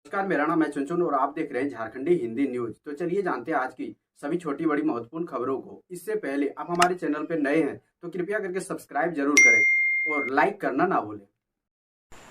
नमस्कार, मेरा नाम है चुनचुन और आप देख रहे हैं झारखंडी हिंदी न्यूज। तो चलिए जानते हैं आज की सभी छोटी बड़ी महत्वपूर्ण खबरों को। इससे पहले आप हमारे चैनल पर नए हैं तो कृपया करके सब्सक्राइब जरूर करें और लाइक करना ना भूलें।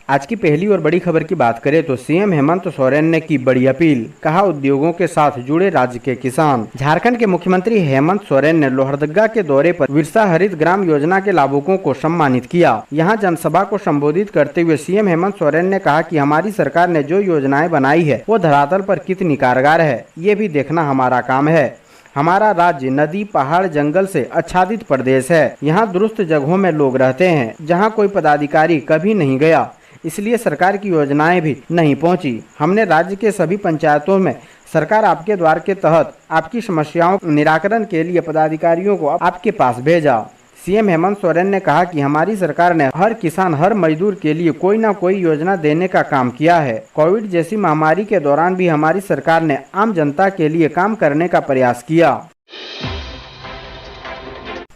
आज की पहली और बड़ी खबर की बात करें तो सीएम हेमंत सोरेन ने की बड़ी अपील, कहा उद्योगों के साथ जुड़े राज्य के किसान। झारखंड के मुख्यमंत्री हेमंत सोरेन ने लोहरदगा के दौरे पर विरसा हरित ग्राम योजना के लाभुकों को सम्मानित किया। यहां जनसभा को संबोधित करते हुए सीएम हेमंत सोरेन ने कहा कि हमारी सरकार ने जो योजनाएं बनाई है वो धरातल पर कितनी कारगर है, ये भी देखना हमारा काम है। हमारा राज्य नदी, पहाड़, जंगल से आच्छादित प्रदेश है। यहाँ दुरुस्त जगहों में लोग रहते हैं, जहाँ कोई पदाधिकारी कभी नहीं गया, इसलिए सरकार की योजनाएं भी नहीं पहुंची। हमने राज्य के सभी पंचायतों में सरकार आपके द्वार के तहत आपकी समस्याओं निराकरण के लिए पदाधिकारियों को आपके पास भेजा। सीएम हेमंत सोरेन ने कहा कि हमारी सरकार ने हर किसान, हर मजदूर के लिए कोई न कोई योजना देने का काम किया है। कोविड जैसी महामारी के दौरान भी हमारी सरकार ने आम जनता के लिए काम करने का प्रयास किया।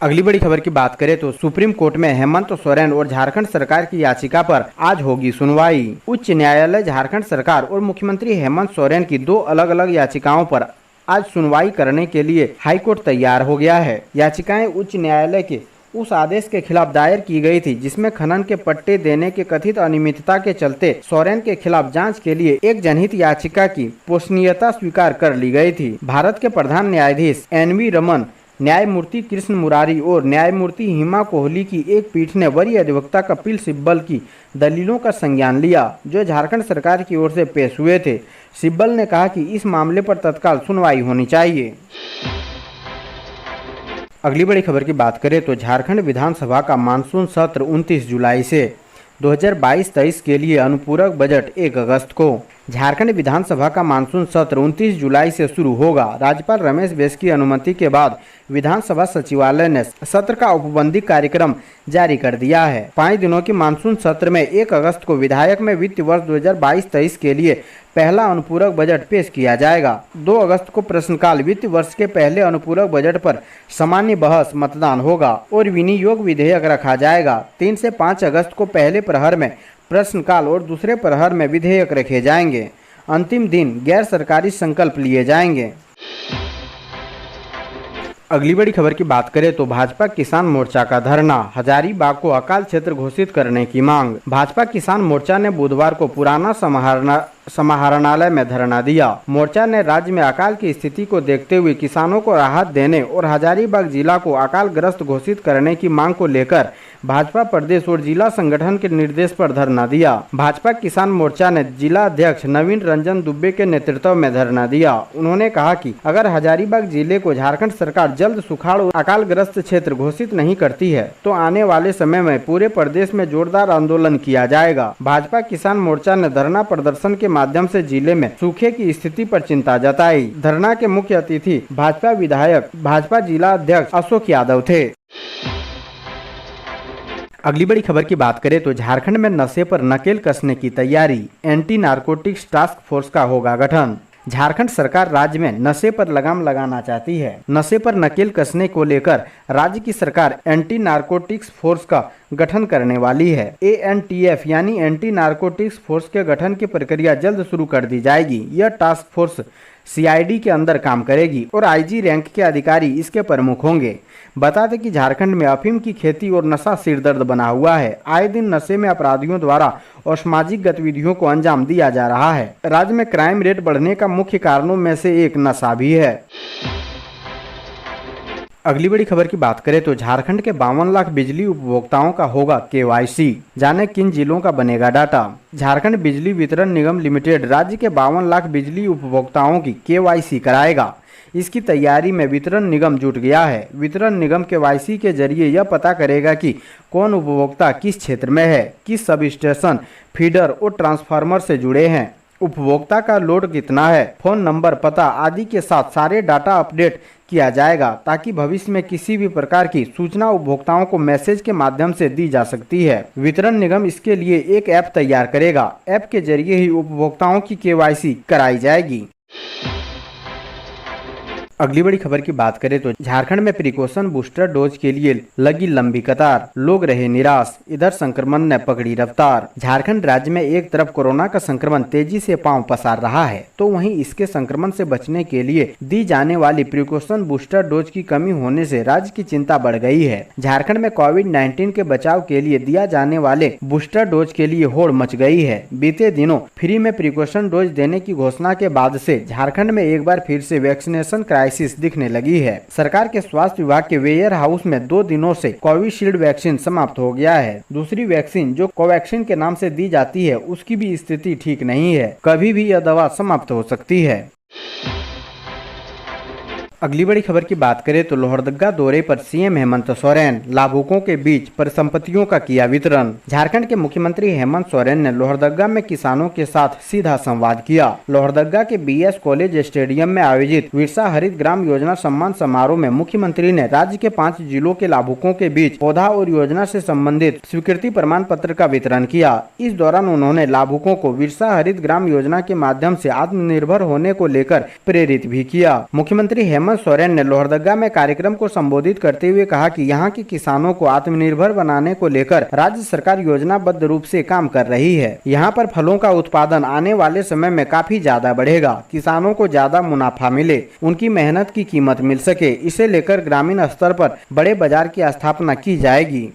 अगली बड़ी खबर की बात करें तो सुप्रीम कोर्ट में हेमंत सोरेन और झारखंड सरकार की याचिका पर आज होगी सुनवाई। उच्च न्यायालय झारखंड सरकार और मुख्यमंत्री हेमंत सोरेन की दो अलग अलग याचिकाओं पर आज सुनवाई करने के लिए हाईकोर्ट तैयार हो गया है। याचिकाएं उच्च न्यायालय के उस आदेश के खिलाफ दायर की गई थी जिसमें खनन के पट्टे देने के कथित अनियमितता के चलते सोरेन के खिलाफ जांच के लिए एक जनहित याचिका की पोषणीयता स्वीकार कर ली गई थी। भारत के प्रधान न्यायाधीश एनवी रमन, न्यायमूर्ति कृष्ण मुरारी और न्यायमूर्ति हिमा कोहली की एक पीठ ने वरीय अधिवक्ता कपिल सिब्बल की दलीलों का संज्ञान लिया, जो झारखंड सरकार की ओर से पेश हुए थे। सिब्बल ने कहा कि इस मामले पर तत्काल सुनवाई होनी चाहिए। अगली बड़ी खबर की बात करें तो झारखंड विधानसभा का मानसून सत्र 29 जुलाई से 2022-23 के लिए अनुपूरक बजट 1 अगस्त को। झारखंड विधानसभा का मानसून सत्र 29 जुलाई से शुरू होगा। राज्यपाल रमेश बैस की अनुमति के बाद विधानसभा सचिवालय ने सत्र का औपबंधिक कार्यक्रम जारी कर दिया है। 5 दिनों के मानसून सत्र में 1 अगस्त को विधायक में वित्त वर्ष 2022-23 के लिए पहला अनुपूरक बजट पेश किया जाएगा। 2 अगस्त को प्रश्नकाल वित्त वर्ष के पहले अनुपूरक बजट पर सामान्य बहस, मतदान होगा और विनियोग विधेयक रखा जाएगा। 3 से 5 अगस्त को पहले प्रहर में प्रश्नकाल और दूसरे प्रहर में विधेयक रखे जाएंगे। अंतिम दिन गैर सरकारी संकल्प लिए जाएंगे। अगली बड़ी खबर की बात करें तो भाजपा किसान मोर्चा का धरना, हजारीबाग को अकाल क्षेत्र घोषित करने की मांग। भाजपा किसान मोर्चा ने बुधवार को पुराना समाहरणालय में धरना दिया। मोर्चा ने राज्य में अकाल की स्थिति को देखते हुए किसानों को राहत देने और हजारीबाग जिला को अकालग्रस्त घोषित करने की मांग को लेकर भाजपा प्रदेश और जिला संगठन के निर्देश पर धरना दिया। भाजपा किसान मोर्चा ने जिला अध्यक्ष नवीन रंजन दुबे के नेतृत्व में धरना दिया। उन्होंने कहा कि अगर हजारीबाग जिले को झारखंड सरकार जल्द सुखाड़ और अकालग्रस्त क्षेत्र घोषित नहीं करती है तो आने वाले समय में पूरे प्रदेश में जोरदार आंदोलन किया जाएगा। भाजपा किसान मोर्चा ने धरना प्रदर्शन के माध्यम से जिले में सूखे की स्थिति पर चिंता जताई। धरना के मुख्य अतिथि भाजपा विधायक, भाजपा जिला अध्यक्ष अशोक यादव थे। अगली बड़ी खबर की बात करें तो झारखंड में नशे पर नकेल कसने की तैयारी, एंटी नारकोटिक्स टास्क फोर्स का होगा गठन। झारखंड सरकार राज्य में नशे पर लगाम लगाना चाहती है। नशे पर नकेल कसने को लेकर राज्य की सरकार एंटी नारकोटिक्स फोर्स का गठन करने वाली है। ANTF यानी एंटी नारकोटिक्स फोर्स के गठन की प्रक्रिया जल्द शुरू कर दी जाएगी। यह टास्क फोर्स CID के अंदर काम करेगी और IG रैंक के अधिकारी इसके प्रमुख होंगे। बता दें कि झारखंड में अफीम की खेती और नशा सिरदर्द बना हुआ है। आए दिन नशे में अपराधियों द्वारा असामाजिक गतिविधियों को अंजाम दिया जा रहा है। राज्य में क्राइम रेट बढ़ने का मुख्य कारणों में से एक नशा भी है। अगली बड़ी खबर की बात करें तो झारखंड के 52 लाख बिजली उपभोक्ताओं का होगा KYC, जाने किन जिलों का बनेगा डाटा। झारखंड बिजली वितरण निगम लिमिटेड राज्य के 52 लाख बिजली उपभोक्ताओं की KYC कराएगा। इसकी तैयारी में वितरण निगम जुट गया है। वितरण निगम KYC के जरिए यह पता करेगा कि कौन उपभोक्ता किस क्षेत्र में है, किस सब स्टेशन, फीडर और ट्रांसफार्मर से जुड़े हैं, उपभोक्ता का लोड कितना है, फोन नंबर, पता आदि के साथ सारे डाटा अपडेट किया जाएगा ताकि भविष्य में किसी भी प्रकार की सूचना उपभोक्ताओं को मैसेज के माध्यम से दी जा सकती है। वितरण निगम इसके लिए एक ऐप तैयार करेगा। ऐप के जरिए ही उपभोक्ताओं की KYC कराई जाएगी। अगली बड़ी खबर की बात करें तो झारखंड में प्रिकॉशन बूस्टर डोज के लिए लगी लंबी कतार, लोग रहे निराश। इधर संक्रमण ने पकड़ी रफ्तार। झारखंड राज्य में एक तरफ कोरोना का संक्रमण तेजी से पांव पसार रहा है, तो वहीं इसके संक्रमण से बचने के लिए दी जाने वाली प्रिकॉशन बूस्टर डोज की कमी होने से राज्य की चिंता बढ़ गई है। झारखंड में कोविड-19 के बचाव के लिए दिया जाने वाले बूस्टर डोज के लिए होड़ मच गई है। बीते दिनों फ्री में प्रिकॉशन डोज देने की घोषणा के बाद से झारखंड में एक बार फिर से वैक्सीनेशन क्राइसिस दिखने लगी है। सरकार के स्वास्थ्य विभाग के वेयर हाउस में 2 दिनों से कोविशील्ड वैक्सीन समाप्त हो गया है। दूसरी वैक्सीन जो कोवैक्सीन के नाम से दी जाती है, उसकी भी स्थिति ठीक नहीं है। कभी भी यह दवा समाप्त हो सकती है। अगली बड़ी खबर की बात करें तो लोहरदगा दौरे पर सीएम हेमंत सोरेन, लाभुकों के बीच परिसंपत्तियों का किया वितरण। झारखंड के मुख्यमंत्री हेमंत सोरेन ने लोहरदगा में किसानों के साथ सीधा संवाद किया। लोहरदगा के बीएस कॉलेज स्टेडियम में आयोजित विरसा हरित ग्राम योजना सम्मान समारोह में मुख्यमंत्री ने राज्य के 5 जिलों के लाभुकों के बीच पौधा और योजना से संबंधित स्वीकृति प्रमाण पत्र का वितरण किया। इस दौरान उन्होंने लाभुकों को विरसा हरित ग्राम योजना के माध्यम से आत्मनिर्भर होने को लेकर प्रेरित भी किया। मुख्यमंत्री हेमंत सोरेन ने लोहरदगा में कार्यक्रम को संबोधित करते हुए कहा कि यहां के किसानों को आत्मनिर्भर बनाने को लेकर राज्य सरकार योजनाबद्ध रूप से काम कर रही है। यहां पर फलों का उत्पादन आने वाले समय में काफी ज्यादा बढ़ेगा, किसानों को ज्यादा मुनाफा मिले, उनकी मेहनत की कीमत मिल सके, इसे लेकर ग्रामीण स्तर पर बड़े बाजार की स्थापना की जाएगी।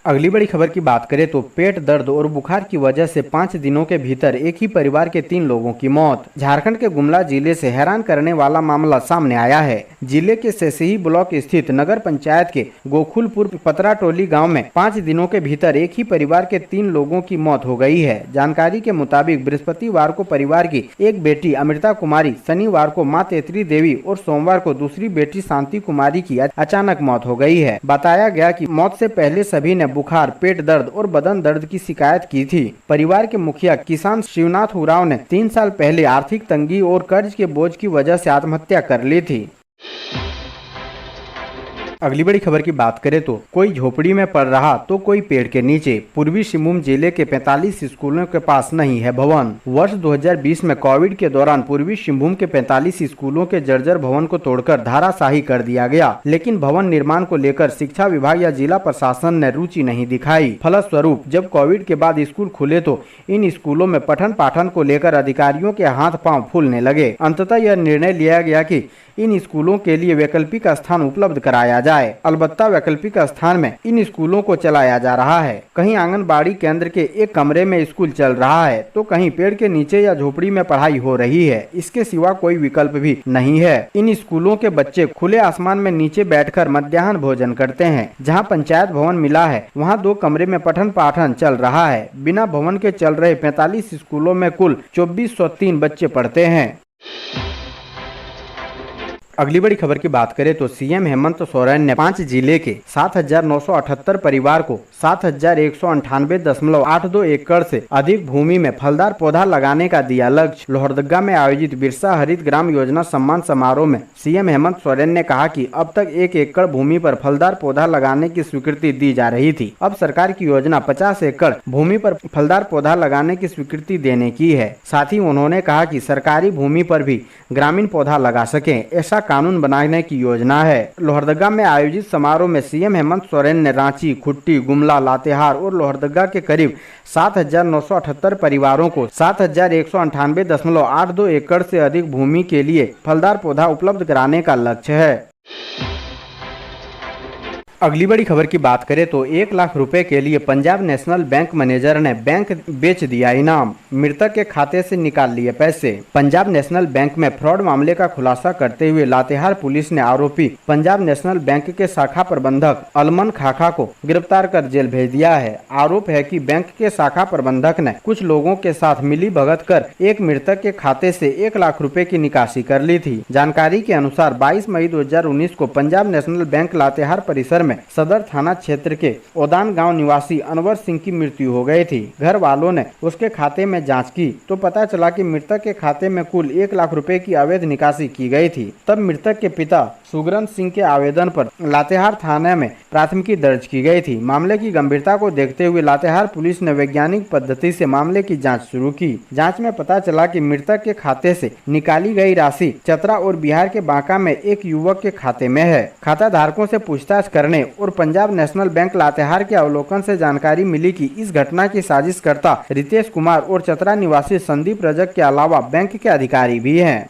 अगली बड़ी खबर की बात करें तो पेट दर्द और बुखार की वजह से 5 दिनों के भीतर एक ही परिवार के 3 लोगों की मौत। झारखंड के गुमला जिले से हैरान करने वाला मामला सामने आया है। जिले के सेसही ब्लॉक स्थित नगर पंचायत के गोकुलपुर पतराटोली गांव में 5 दिनों के भीतर एक ही परिवार के 3 लोगों की मौत हो गई है। जानकारी के मुताबिक बृहस्पतिवार को परिवार की एक बेटी अमृता कुमारी, शनिवार को मां तेतरी देवी और सोमवार को दूसरी बेटी शांति कुमारी की अचानक मौत हो गई है। बताया गया कि मौत से पहले सभी ने बुखार, पेट दर्द और बदन दर्द की शिकायत की थी। परिवार के मुखिया किसान शिवनाथ उरांव ने 3 साल पहले आर्थिक तंगी और कर्ज के बोझ की वजह से आत्महत्या कर ली थी। अगली बड़ी खबर की बात करें तो कोई झोपड़ी में पड़ रहा तो कोई पेड़ के नीचे। पूर्वी सिंहभूम जिले के 45 स्कूलों के पास नहीं है भवन। वर्ष 2020 में कोविड के दौरान पूर्वी सिंहभूम के 45 स्कूलों के जर्जर भवन को तोड़कर धाराशाही कर दिया गया, लेकिन भवन निर्माण को लेकर शिक्षा विभाग या जिला प्रशासन ने रुचि नहीं दिखाई। फलस्वरूप जब कोविड के बाद स्कूल खुले तो इन स्कूलों में पठन पाठन को लेकर अधिकारियों के हाथ पांव फूलने लगे। अंततः यह निर्णय लिया गया कि इन स्कूलों के लिए वैकल्पिक स्थान उपलब्ध कराया जाए। अलबत्ता वैकल्पिक स्थान में इन स्कूलों को चलाया जा रहा है। कहीं आंगनबाड़ी केंद्र के एक कमरे में स्कूल चल रहा है तो कहीं पेड़ के नीचे या झोपड़ी में पढ़ाई हो रही है। इसके सिवा कोई विकल्प भी नहीं है। इन स्कूलों के बच्चे खुले आसमान में नीचे बैठकर मध्याह्न भोजन करते हैं। जहाँ पंचायत भवन मिला है वहाँ 2 कमरे में पठन पाठन चल रहा है। बिना भवन के चल रहे 45 स्कूलों में कुल 2403 बच्चे पढ़ते हैं। अगली बड़ी खबर की बात करें तो सीएम हेमंत सोरेन ने 5 जिले के 7,978 परिवार को 7,198.82 एकड़ से अधिक भूमि में फलदार पौधा लगाने का दिया लक्ष्य। लोहरदगा में आयोजित बिरसा हरित ग्राम योजना सम्मान समारोह में सीएम हेमंत सोरेन ने कहा कि अब तक 1 एकड़ भूमि पर फलदार पौधा लगाने की स्वीकृति दी जा रही थी। अब सरकार की योजना 50 एकड़ भूमि पर फलदार पौधा लगाने की स्वीकृति देने की है। साथ ही उन्होंने कहा कि सरकारी भूमि पर भी ग्रामीण पौधा लगा सके, ऐसा कानून बनाने की योजना है। लोहरदगा में आयोजित समारोह में सीएम हेमंत सोरेन ने रांची, खुट्टी, गुमला, लातेहार और लोहरदगा के करीब 7,978 परिवारों को 7,198.82 एकड़ से अधिक भूमि के लिए फलदार पौधा उपलब्ध कराने का लक्ष्य है। अगली बड़ी खबर की बात करें तो 1 लाख रुपए के लिए पंजाब नेशनल बैंक मैनेजर ने बैंक बेच दिया इनाम, मृतक के खाते से निकाल लिए पैसे। पंजाब नेशनल बैंक में फ्रॉड मामले का खुलासा करते हुए लातेहार पुलिस ने आरोपी पंजाब नेशनल बैंक के शाखा प्रबंधक अलमन खाखा को गिरफ्तार कर जेल भेज दिया है। आरोप है कि बैंक के शाखा प्रबंधक ने कुछ लोगों के साथ मिली भगत कर एक मृतक के खाते से 1 लाख रुपए की निकासी कर ली थी। जानकारी के अनुसार 22 मई 2019 को पंजाब नेशनल बैंक लातेहार परिसर में सदर थाना क्षेत्र के ओदान गांव निवासी अनवर सिंह की मृत्यु हो गई थी। घर वालों ने उसके खाते में जांच की तो पता चला कि मृतक के खाते में कुल 1 लाख रुपए की अवैध निकासी की गई थी। तब मृतक के पिता सुग्रंथ सिंह के आवेदन पर लातेहार थाने में प्राथमिकी दर्ज की गई थी। मामले की गंभीरता को देखते हुए लातेहार पुलिस ने वैज्ञानिक पद्धति से मामले की जांच शुरू की। जांच में पता चला कि मृतक के खाते से निकाली गई राशि चतरा और बिहार के बांका में एक युवक के खाते में है। खाता धारकों से पूछताछ करने और पंजाब नेशनल बैंक लातेहार के अवलोकन से जानकारी मिली कि इस घटना की साजिशकर्ता रितेश कुमार और चतरा निवासी संदीप रजक के अलावा बैंक के अधिकारी भी हैं।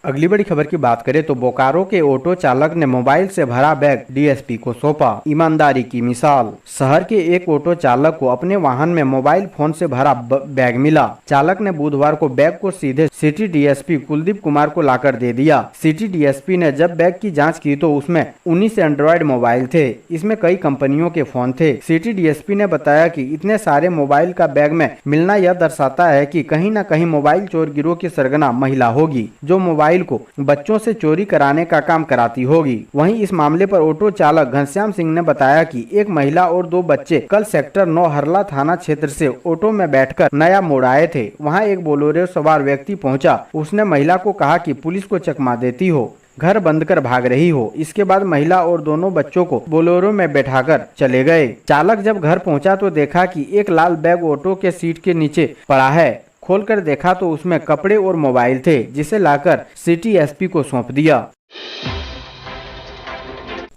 अगली बड़ी खबर की बात करें तो बोकारो के ऑटो चालक ने मोबाइल से भरा बैग डीएसपी को सौंपा, ईमानदारी की मिसाल। शहर के एक ऑटो चालक को अपने वाहन में मोबाइल फोन से भरा बैग मिला। चालक ने बुधवार को बैग को सीधे सिटी डीएसपी कुलदीप कुमार को लाकर दे दिया। सिटी डीएसपी ने जब बैग की जाँच की तो उसमें 19 एंड्रॉयड मोबाइल थे। इसमें कई कंपनियों के फोन थे। सिटी डीएसपी ने बताया कि इतने सारे मोबाइल का बैग में मिलना यह दर्शाता है कि कहीं न कहीं मोबाइल चोर गिरोह की सरगना महिला होगी, जो मोबाइल को बच्चों से चोरी कराने का काम कराती होगी। वहीं इस मामले पर ऑटो चालक घनश्याम सिंह ने बताया कि एक महिला और 2 बच्चे कल सेक्टर 9 हरला थाना क्षेत्र से ऑटो में बैठकर नया मोड़ आए थे। वहां एक बोलेरो सवार व्यक्ति पहुंचा। उसने महिला को कहा कि पुलिस को चकमा देती हो, घर बंद कर भाग रही हो। इसके बाद महिला और दोनों बच्चों को बोलेरो में बैठाकर चले गए। चालक जब घर पहुंचा तो देखा कि एक लाल बैग ऑटो के सीट के नीचे पड़ा है। खोलकर देखा तो उसमें कपड़े और मोबाइल थे, जिसे लाकर सिटी एसपी को सौंप दिया।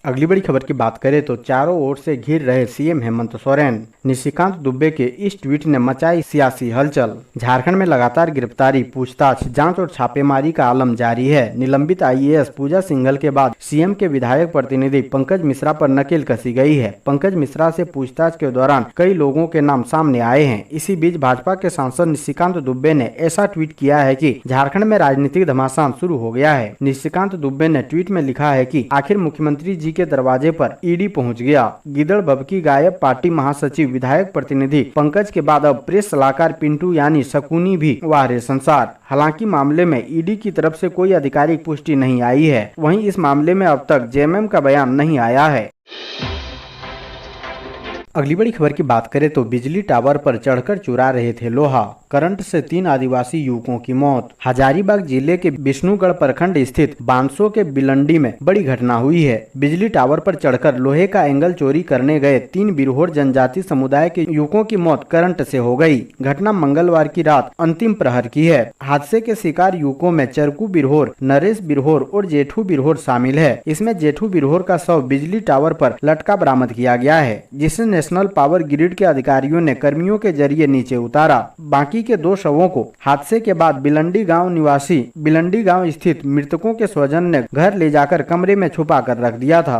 अगली बड़ी खबर की बात करें तो चारों ओर से घिर रहे सीएम हेमंत सोरेन। निशिकांत दुबे के इस ट्वीट ने मचाई सियासी हलचल। झारखंड में लगातार गिरफ्तारी, पूछताछ, जांच और छापेमारी का आलम जारी है। निलंबित आईएएस पूजा सिंघल के बाद सीएम के विधायक प्रतिनिधि पंकज मिश्रा पर नकेल कसी गई है। पंकज मिश्रा से पूछताछ के दौरान कई लोगों के नाम सामने आए हैं। इसी बीच भाजपा के सांसद निशिकांत दुबे ने ऐसा ट्वीट किया है कि झारखंड में राजनीतिक घमासान शुरू हो गया है। निशिकांत दुबे ने ट्वीट में लिखा है कि आखिर मुख्यमंत्री जी के दरवाजे पर ईडी पहुंच गया। गिदड़ भभकी गायब पार्टी महासचिव विधायक प्रतिनिधि पंकज के बाद अब प्रेस सलाहकार पिंटू यानी शकुनी भी वारे संसार। हालांकि मामले में ईडी की तरफ से कोई आधिकारिक पुष्टि नहीं आई है। वहीं इस मामले में अब तक जेएमएम का बयान नहीं आया है। अगली बड़ी खबर की बात करें तो बिजली टावर पर चढ़कर चुरा रहे थे लोहा, करंट से 3 आदिवासी युवकों की मौत। हजारीबाग जिले के विष्णुगढ़ प्रखंड स्थित बांसो के बिलंडी में बड़ी घटना हुई है। बिजली टावर पर चढ़कर लोहे का एंगल चोरी करने गए 3 बिरहोर जनजाति समुदाय के युवकों की मौत करंट से हो गई। घटना मंगलवार की रात अंतिम प्रहर की है। हादसे के शिकार युवकों में चरकू बिरहोर, नरेश बिरहोर और जेठू बिरहोर शामिल है। इसमें जेठू बिरहोर का शव बिजली टावर पर लटका बरामद किया गया है, जिसे नेशनल पावर ग्रिड के अधिकारियों ने कर्मियों के जरिए नीचे उतारा। बाकी के 2 शवों को हादसे के बाद बिलंडी गांव स्थित मृतकों के स्वजन ने घर ले जाकर कमरे में छुपा कर रख दिया था।